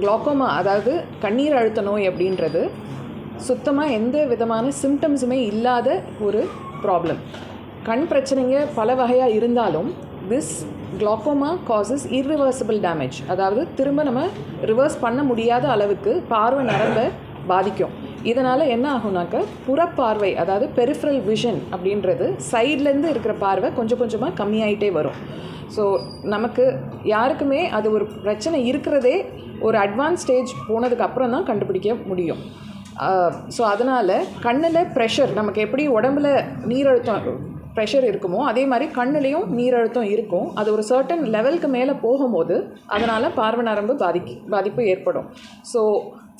Glaucoma அதாவது கண்ணீர் அழுத்த நோய் அப்படின்றது சுத்தமாக எந்த விதமான சிம்டம்ஸுமே இல்லாத ஒரு ப்ராப்ளம். கண் பிரச்சனைங்க பல வகையாக இருந்தாலும் this glaucoma causes irreversible damage, அதாவது திரும்ப நம்ம ரிவர்ஸ் பண்ண முடியாத அளவுக்கு பார்வை நரம்பை பாதிக்கும். இதனால் என்ன ஆகும்னாக்க புறப்பார்வை, அதாவது பெரிஃபரல் விஷன் அப்படின்றது சைட்லேருந்து இருக்கிற பார்வை கொஞ்சம் கொஞ்சமாக கம்மியாயிட்டே வரும். ஸோ நமக்கு யாருக்குமே அது ஒரு பிரச்சனை இருக்கிறதே ஒரு அட்வான்ஸ் ஸ்டேஜ் போனதுக்கு அப்புறம் தான் கண்டுபிடிக்க முடியும். ஸோ அதனால் கண்ணில் ப்ரெஷர், நமக்கு எப்படி உடம்புல நீரழுத்தம் ப்ரெஷர் இருக்குமோ அதே மாதிரி கண்ணுலேயும் நீரழுத்தம் இருக்கும். அது ஒரு சர்டன் லெவலுக்கு மேலே போகும்போது அதனால் பார்வை நரம்பு பாதிப்பு ஏற்படும். ஸோ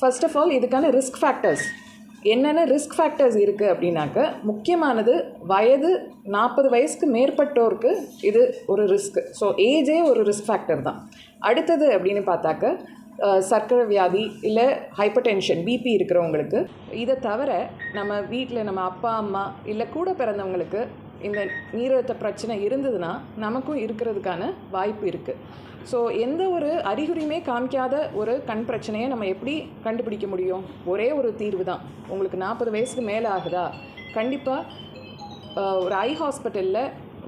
ஃபர்ஸ்ட் ஆஃப் ஆல் இதுக்கான ரிஸ்க் ஃபேக்டர்ஸ் என்னென்ன ரிஸ்க் ஃபேக்டர்ஸ் இருக்குது அப்படின்னாக்க, முக்கியமானது வயது 40 வயசுக்கு மேற்பட்டோருக்கு இது ஒரு ரிஸ்க்கு. ஸோ ஏஜே ஒரு ரிஸ்க் ஃபேக்டர் தான். அடுத்தது அப்படின்னு பார்த்தாக்க சர்க்கரை வியாதி இல்லை ஹைப்பர் டென்ஷன், பிபி இருக்கிறவங்களுக்கு. இதை தவிர நம்ம வீட்டில் நம்ம அப்பா அம்மா இல்லை கூட பிறந்தவங்களுக்கு இந்த நீரழுத்த பிரச்சனை இருந்ததுன்னா நமக்கும் இருக்கிறதுக்கான வாய்ப்பு இருக்குது. ஸோ எந்த ஒரு அறிகுறியுமே காமிக்காத ஒரு கண் பிரச்சனையை நம்ம எப்படி கண்டுபிடிக்க முடியும்? ஒரே ஒரு தீர்வு தான். உங்களுக்கு 40 வயசுக்கு மேலே ஆகுதா, கண்டிப்பாக ஒரு ஐ ஹாஸ்பிட்டலில்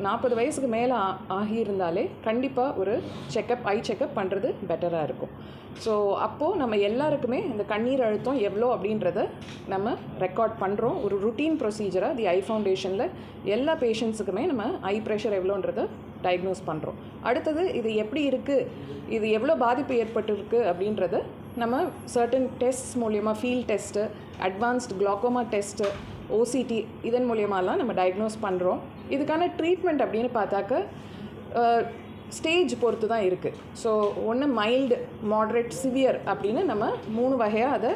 40 வயசுக்கு மேலே ஆகியிருந்தாலே கண்டிப்பாக ஒரு ஐ செக்கப் பண்ணுறது பெட்டராக இருக்கும். ஸோ அப்போது நம்ம எல்லாருக்குமே இந்த கண்ணீர் அழுத்தம் எவ்வளோ அப்படின்றத நம்ம ரெக்கார்ட் பண்ணுறோம். ஒரு ருட்டீன் ப்ரொசீஜராக தி ஐ ஃபவுண்டேஷனில் எல்லா பேஷண்ட்ஸுக்குமே நம்ம ஐ ப்ரெஷர் எவ்வளோன்றதை டயக்னோஸ் பண்ணுறோம். அடுத்தது இது எப்படி இருக்குது, இது எவ்வளோ பாதிப்பு ஏற்பட்டுருக்கு அப்படின்றத நம்ம சர்டன் டெஸ்ட் மூலயமா, field test, advanced glaucoma test, OCT, இதன் மூலியமாலாம் நம்ம டயக்னோஸ் பண்ணுறோம். இதுக்கான ட்ரீட்மெண்ட் அப்படின்னு பார்த்தாக்க ஸ்டேஜ் பொறுத்து தான் இருக்குது. ஸோ ஒன்று மைல்டு, மாட்ரேட், சிவியர் அப்படின்னு நம்ம 3 வகையாக அதை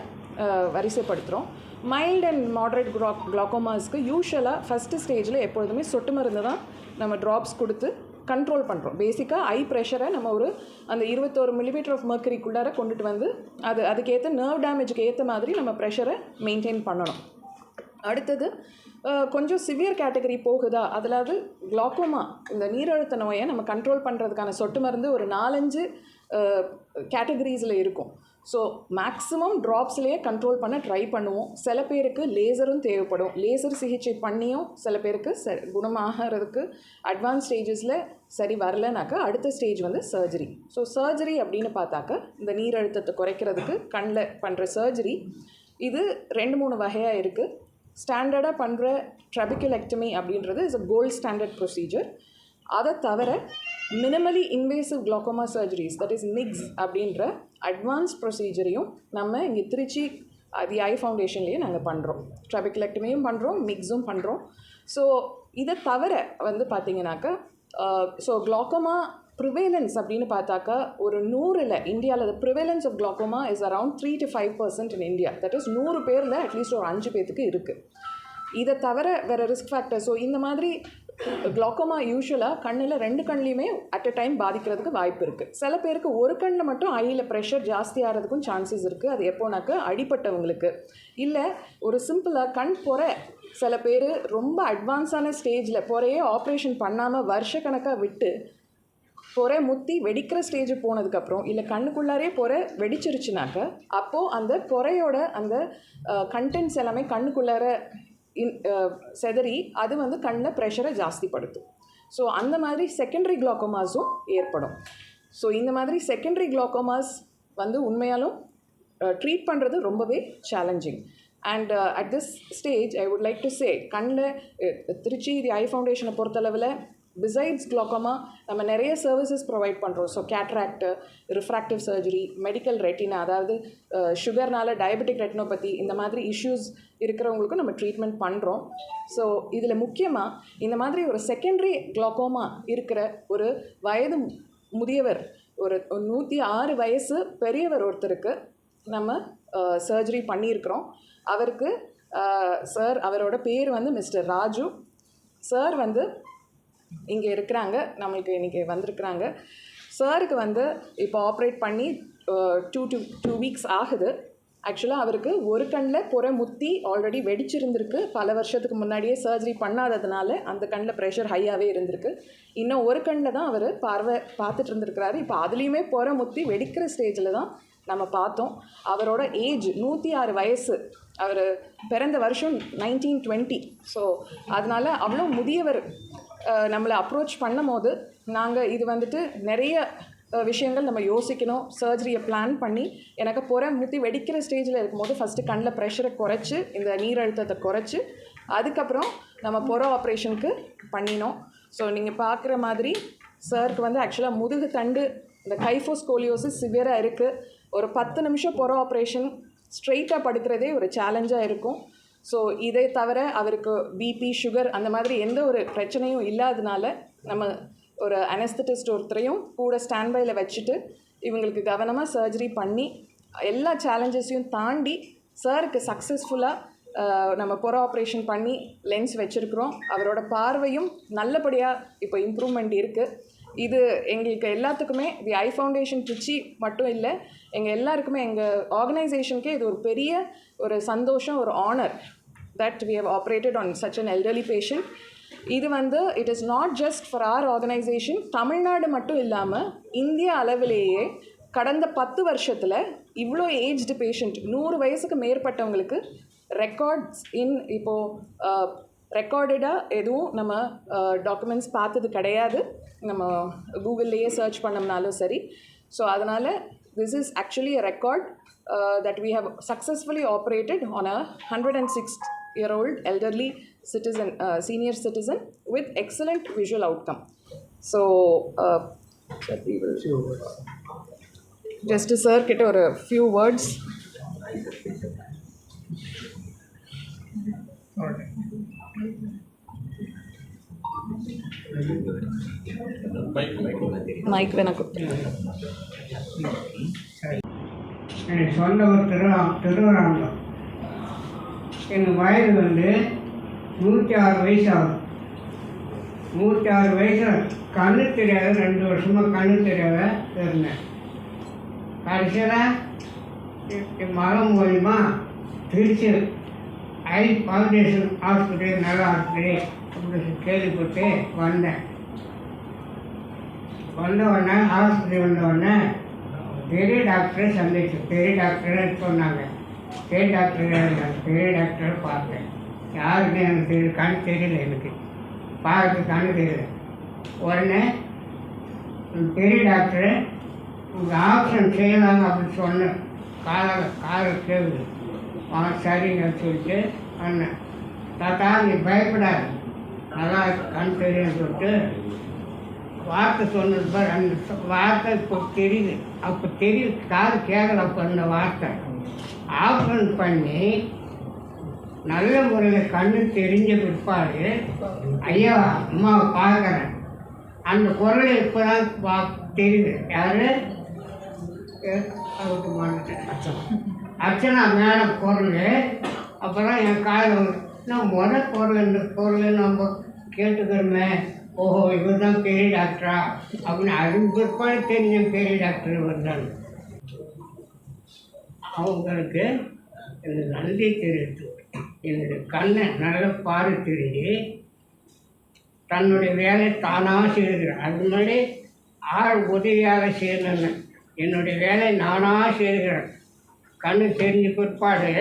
வரிசைப்படுத்துகிறோம். மைல்டு அண்ட் மாட்ரேட் குளோக்கோமாஸ்க்கு யூஷுவலாக ஃபஸ்ட்டு ஸ்டேஜில் எப்பொழுதுமே சொட்டு மருந்து தான் நம்ம ட்ராப்ஸ் கொடுத்து கண்ட்ரோல் பண்ணுறோம். பேசிக்காக ஐ ப்ரெஷரை நம்ம ஒரு அந்த 21 மில்லிமீட்டர் ஆஃப் மர்க்கரிக்குள்ளார கொண்டுட்டு வந்து அதுக்கேற்ற நர்வ் டேமேஜுக்கு ஏற்ற மாதிரி நம்ம ப்ரெஷரை மெயின்டைன் பண்ணணும். அடுத்தது கொஞ்சம் சிவியர் கேட்டகரி போகுதா, அதாவது குளோக்கோமா இந்த நீரழுத்த நோயை நம்ம கண்ட்ரோல் பண்ணுறதுக்கான சொட்டு மருந்து ஒரு 4-5 கேட்டகரிஸில் இருக்கும். ஸோ மேக்ஸிமம் ட்ராப்ஸ்லேயே கண்ட்ரோல் பண்ண ட்ரை பண்ணுவோம். சில பேருக்கு லேசரும் தேவைப்படும். லேசர் சிகிச்சை பண்ணியும் சில பேருக்கு குணமாகிறதுக்கு அட்வான்ஸ் ஸ்டேஜஸில் சரி வரலனாக்கா அடுத்த ஸ்டேஜ் வந்து சர்ஜரி. ஸோ சர்ஜரி அப்படின்னு பார்த்தாக்க இந்த நீரழுத்தத்தை குறைக்கிறதுக்கு கண்ணில் பண்ணுற சர்ஜரி இது 2-3 வகையாக இருக்குது. ஸ்டாண்டர்டாக பண்ணுற ட்ரபிகுலெக்டமி அப்படின்றது is a gold standard procedure. அதை தவிர minimally invasive glaucoma surgeries, that is MIGS அப்படின்ற அட்வான்ஸ் ப்ரொசீஜரையும் நம்ம இங்கே திருச்சி தி ஐ ஃபவுண்டேஷன்லேயே நாங்கள் பண்ணுறோம். ட்ரபிகுலெக்டமியும் பண்ணுறோம், மிக்ஸும் பண்ணுறோம். ஸோ இதை தவிர வந்து பார்த்திங்கனாக்கா ஸோ குளோக்கோமா ப்ரிவேலன்ஸ் அப்படின்னு பார்த்தாக்கா ஒரு 100ல் இந்தியாவில் prevalence of glaucoma is around 3 to 5% in India. That is 100 பேரில் அட்லீஸ்ட் ஒரு 5 பேத்துக்கு இருக்குது. இதை தவிர வேறு ரிஸ்க் ஃபேக்டர். ஸோ இந்த மாதிரி குளோக்கோமா யூஷுவலாக கண்ணில் 2 கண்லேயுமே அட் அ டைம் பாதிக்கிறதுக்கு வாய்ப்பு இருக்குது. சில பேருக்கு ஒரு கண்ணில் மட்டும் ஐயில் ப்ரெஷர் ஜாஸ்தி ஆகிறதுக்கும் சான்சஸ் இருக்குது. அது எப்போனாக்கா அடிப்பட்டவங்களுக்கு, இல்லை ஒரு சிம்பிளாக கண் பொறை, சில பேர் ரொம்ப அட்வான்ஸான ஸ்டேஜில் பொறையே ஆப்ரேஷன் பண்ணாமல் வருஷக்கணக்காக விட்டு பொறை முத்தி வெடிக்கிற ஸ்டேஜ் போனதுக்கப்புறம், இல்லை கண்ணுக்குள்ளாரே பொறை வெடிச்சிருச்சுனாக்க அப்போது அந்த பொறையோட அந்த கண்டென்ட்ஸ் எல்லாமே கண்ணுக்குள்ளார செதறி அது வந்து கண்ணில் ப்ரெஷரை ஜாஸ்திப்படுத்தும். ஸோ அந்த மாதிரி செகண்டரி குளோக்கோமாஸும் ஏற்படும். ஸோ இந்த மாதிரி செகண்டரி குளோக்கோமாஸ் வந்து உண்மையாலும் ட்ரீட் பண்ணுறது ரொம்பவே challenging. And at this stage I would like to say, கண்ணில் திருச்சி தி ஐ ஃபவுண்டேஷனை பொறுத்தளவில் பிசைட்ஸ் குளோக்கோமா நம்ம நிறைய சர்வீசஸ் ப்ரொவைட் பண்ணுறோம். So cataract, refractive surgery, medical retina, அதாவது சுகர்னால டயபெட்டிக் ரெட்டினோபதி, இந்த மாதிரி இஷ்யூஸ் இருக்கிறவங்களுக்கும் நம்ம ட்ரீட்மெண்ட் பண்ணுறோம். ஸோ இதில் முக்கியமாக இந்த மாதிரி ஒரு செகண்டரி குளோக்கோமா இருக்கிற ஒரு வயது முதியவர், ஒரு 106 வயசு பெரியவர் ஒருத்தருக்கு நம்ம சர்ஜரி பண்ணியிருக்கிறோம். அவருக்கு சார், அவரோட பேர் வந்து மிஸ்டர் ராஜு சார் வந்து இங்கே இருக்கிறாங்க, நம்மளுக்கு இன்றைக்கி வந்திருக்கிறாங்க. சாருக்கு வந்து இப்போ ஆப்ரேட் பண்ணி 2 வீக்ஸ் ஆகுது. ஆக்சுவலாக அவருக்கு ஒரு கண்ணில் பொறை முத்தி ஆல்ரெடி வெடிச்சிருந்திருக்கு. பல வருஷத்துக்கு முன்னாடியே சர்ஜரி பண்ணாததுனால அந்த கண்ணில் ப்ரெஷர் ஹையாகவே இருந்திருக்கு. இன்னும் ஒரு கண்ணில் தான் அவர் பார்த்துட்டு இருந்திருக்கிறாரு. இப்போ அதுலேயுமே பொறை முத்தி வெடிக்கிற ஸ்டேஜில் தான் நம்ம பார்த்தோம். அவரோட ஏஜ் 106 வயசு. அவர் பிறந்த வருஷம் 1920. ஸோ அதனால் அவ்வளோ முதியவர் நம்மளை அப்ரோச் பண்ணும் போது நாங்கள் இது வந்துட்டு நிறைய விஷயங்கள் நம்ம யோசிக்கணும். சர்ஜரியை பிளான் பண்ணி எனக்கு முத்தி வெடிக்கிற ஸ்டேஜில் இருக்கும்போது ஃபஸ்ட்டு கண்ணில் ப்ரெஷரை குறைச்சி இந்த நீரழுத்தத்தை குறைச்சி அதுக்கப்புறம் நம்ம ஆப்ரேஷனுக்கு பண்ணினோம். ஸோ நீங்கள் பார்க்குற மாதிரி சாருக்கு வந்து ஆக்சுவலாக முதுகு தண்டு இந்த கைஃபோஸ்கோலியோசிஸ் சிவியராக இருக்குது. ஒரு 10 நிமிஷம் ஆப்ரேஷன் ஸ்ட்ரெயிட்டாக படுக்கிறதே ஒரு சேலஞ்சாக இருக்கும். ஸோ இதை தவிர அவருக்கு பிபி சுகர் அந்த மாதிரி எந்த ஒரு பிரச்சனையும் இல்லாதனால நம்ம ஒரு அனஸ்தட்டிஸ்ட் ஒருத்தரையும் கூட ஸ்டாண்ட்பையில் வச்சுட்டு இவங்களுக்கு கவனமாக சர்ஜரி பண்ணி எல்லா சேலஞ்சஸையும் தாண்டி சாருக்கு சக்ஸஸ்ஃபுல்லாக நம்ம ஆப்ரேஷன் பண்ணி லென்ஸ் வச்சுருக்குறோம். அவரோட பார்வையும் நல்லபடியாக இப்போ இம்ப்ரூவ்மெண்ட் இருக்குது. இது எங்களுக்கு எல்லாத்துக்குமே தி ஐ ஃபவுண்டேஷன் திருச்சி மட்டும் இல்லை, எங்கள் எல்லாருக்குமே எங்கள் ஆர்கனைசேஷனுக்கே இது ஒரு பெரிய ஒரு சந்தோஷம், ஒரு honour that we have operated on such an elderly patient. இது வந்து it is not just for our organisation. Tamil Nadu மட்டும் இல்லாமல் இந்திய அளவிலேயே கடந்த 10 வருஷத்தில் இவ்வளோ ஏஜ்டு பேஷண்ட் 100 வயசுக்கு மேற்பட்டவங்களுக்கு ரெக்கார்ட்ஸ் இப்போது ரெக்கார்டடாக எதுவும் நம்ம டாக்குமெண்ட்ஸ் பார்த்தது கிடையாது. நம்ம கூகுள்லேயே சர்ச் பண்ணோம்னாலும் சரி. ஸோ அதனால் this is actually a record that we have successfully operated on a 106-year-old elderly citizen, senior citizen with excellent visual outcome. So we will just sir get a few words. Mic வேணா கொடுத்துருங்க. எனக்கு சொந்த ஒரு திருவரங்கம். எங்கள் வயது வந்து 106 வயசு ஆகும். 106 வயசில் கண்ணு தெரியாத 2 வருஷமாக கண்ணு தெரியாத இருந்தேன். கடைசியில் என் மகன் மூலிமா திருச்சி ஐ ஃபவுண்டேஷன் ஹாஸ்பிட்டல் நல்ல ஹாஸ்பிட்டல் அப்படின்னு கேள்விப்பட்டு வந்தேன். வந்தவுடனே ஹாஸ்பிட்டல் வந்தவுடனே பெரிய டாக்டரை சந்திச்சேன். பெரிய டாக்டர் சொன்னாங்க. பெரிய டாக்டரை பார்த்தேன். யாருன்னு எனக்கு தெரியல, கண் தெரியல, எனக்கு பார்க்கறதுக்கு கண் தெரியல. உடனே பெரிய டாக்டரு உங்கள் ஆப்ஷன் செய்யலாங்க அப்படின்னு சொன்னேன். காலை கேட்குது. சரிங்க சொல்லிட்டு சொன்னேன். தாத்தா நீ பயப்படாது, நல்லா கண் தெரியும்னு சொல்லிட்டு வார்த்தை சொன்னது பார். அந்த வார்த்தை இப்போ தெரியுது, அப்போ தெரியுது, காது கேட்கல. அப்போ அந்த வார்த்தை ஆப்ரேஷன் பண்ணி நல்ல முறையில் கண்ணு தெரிஞ்ச பிற்பாடு ஐயா அம்மாவை பார்க்குறேன். அந்த குரல் இப்போ தான் தெரியுது. யார் அர்ச்சனா மேடம் குரல். அப்போ தான் என் காதில் நான் குரல் இந்த குரல் நம்ம கேட்டுக்கிறோமே, ஓஹோ இவர் தான் பெரிய டாக்டரா அப்படின்னு அதுக்கு பிற்பாடு தெரிஞ்ச பெரிய டாக்டர் வந்தாங்க. அவங்களுக்கு எனக்கு நன்றி தெரிவித்து என்னுடைய கண்ணை நல்ல பாரு தெரிஞ்சு தன்னுடைய வேலையை தானாக செய்துக்கிறேன். அது முன்னாடி ஆள் உதவியாக செய்யணும், என்னுடைய வேலையை நானாக செய்துக்கிறேன். கண்ணு தெரிஞ்ச பிற்பாடு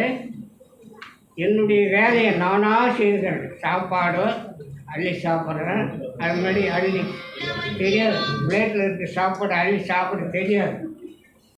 என்னுடைய வேலையை நானாக செய்துக்கிறேன். சாப்பாடு அள்ளி சாப்பிட்றேன். அது மாதிரி அள்ளி தெரியாது, பிளேட்டில் இருக்க சாப்பாடு அள்ளி சாப்பிட தெரியாது.